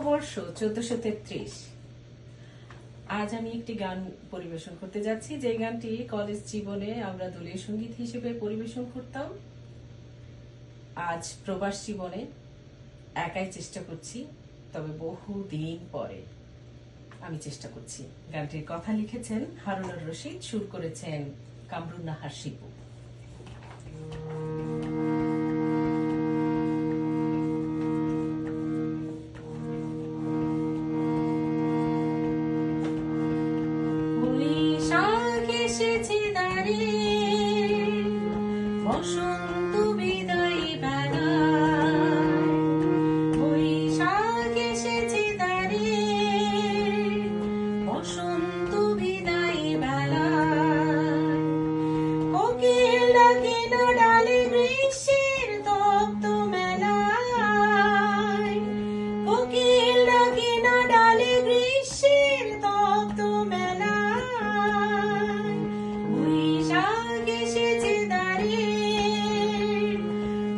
নববর্ষ 1433। আজ আমি একটি গান পরিবেশন করতে যাচ্ছি, যে গানটি কলেজ জীবনে আমরা দলীয় সঙ্গীত হিসেবে পরিবেশন করতাম। আজ প্রবাস জীবনে একাই চেষ্টা করছি, তবে বহু দিন পরে আমি চেষ্টা করছি। গানটির কথা লিখেছেন হারুনুর রশিদ, সুর করেছেন কামরুন নাহার শিপু। বসন্ত বিদায়ী বেলায় বৈশাখ এসেছে দ্বারে, বসন্ত বিদায়ী বেলায় কোকিল ডাকে না ডালে গ্রীষ্মের তপ্ত মেলায়, কোকিল ডাকে না ডালে গ্রীষ্মের তপ্ত মেলায় বৈশাখ এসেছে দ্বারে,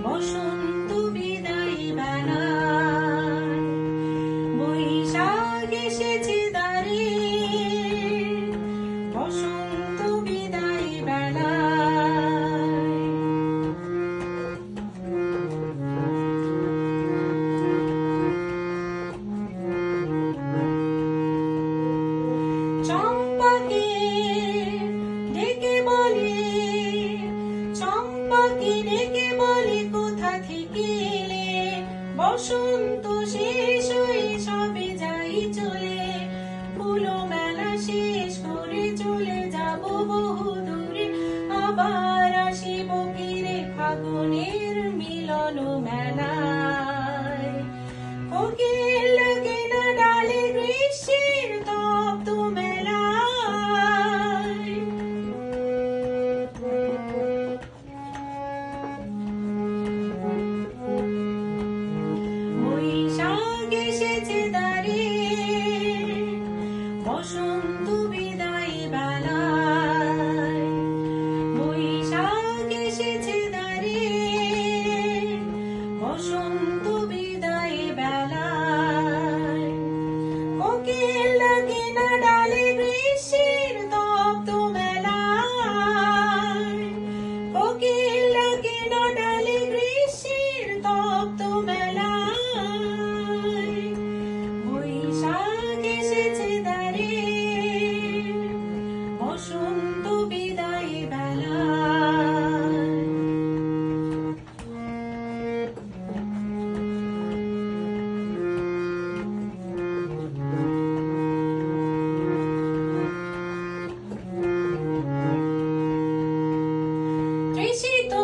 বসন্ত বিদায়ী বেলায় বৈশাখ এসেছে দ্বারে, বসন্ত বিদায়ী বেলায়। চম্পাকে ডেকে বলে, চম্পাকে ডেকে বলে কোথা থেকে এলে, বসন্ত শেষ হয়ে সবে যাই চলে, ফুলো মেলা শেষ করে চলে যাব বহু দূরে, আবার আসিব ফিরে ফাগুনের মিলন মেলায়। কোকিল ডাকে না ডালে গ্রীষ্মের তপ্ত মেলায়, বৈশাখ এসেছে দ্বারে, বসন্ত বিদায়ী বেলায় বৈশাখ এসেছে দ্বারে, বসন্ত বিদায়ী বেলায় কোকিল ডাকে না ডালে গ্রীষ্মের তপ্ত মেলায়, কোকিল ডাকে না ডালে গ্রীষ্মের তপ্ত মেলায় বৈশাখ এসেছে দ্বারে, বসন্ত বিদায়ী বেলায়। তৃষিত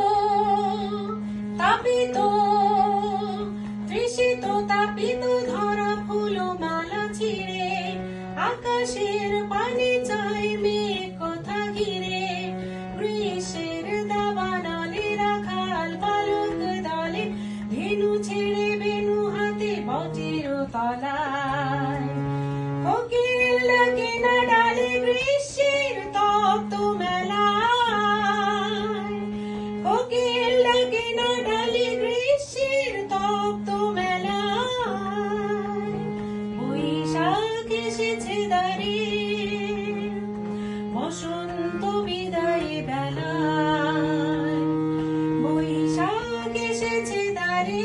তাপিত, তৃষিত তাপিত ধরা ফুলো মালা ছিঁড়ে, আকাশের পানে চাই মেঘ কথা ঘিরে, গ্রীষ্মের দাবানলে রাখাল বালক দলে, ধেনু ছেড়ে বেনু হাতে বজ্র তলায়, কোকিল ডাকে না ডালে গ্রীষ্মের তপ্ত মেলায়, কোকিল ডাকে না ডালে গ্রীষ্মের তপ্ত মেলায় বৈশাখ এসেছে দ্বারে, বসন্ত বিদায়ী বেলায় বৈশাখ এসেছে দ্বারে,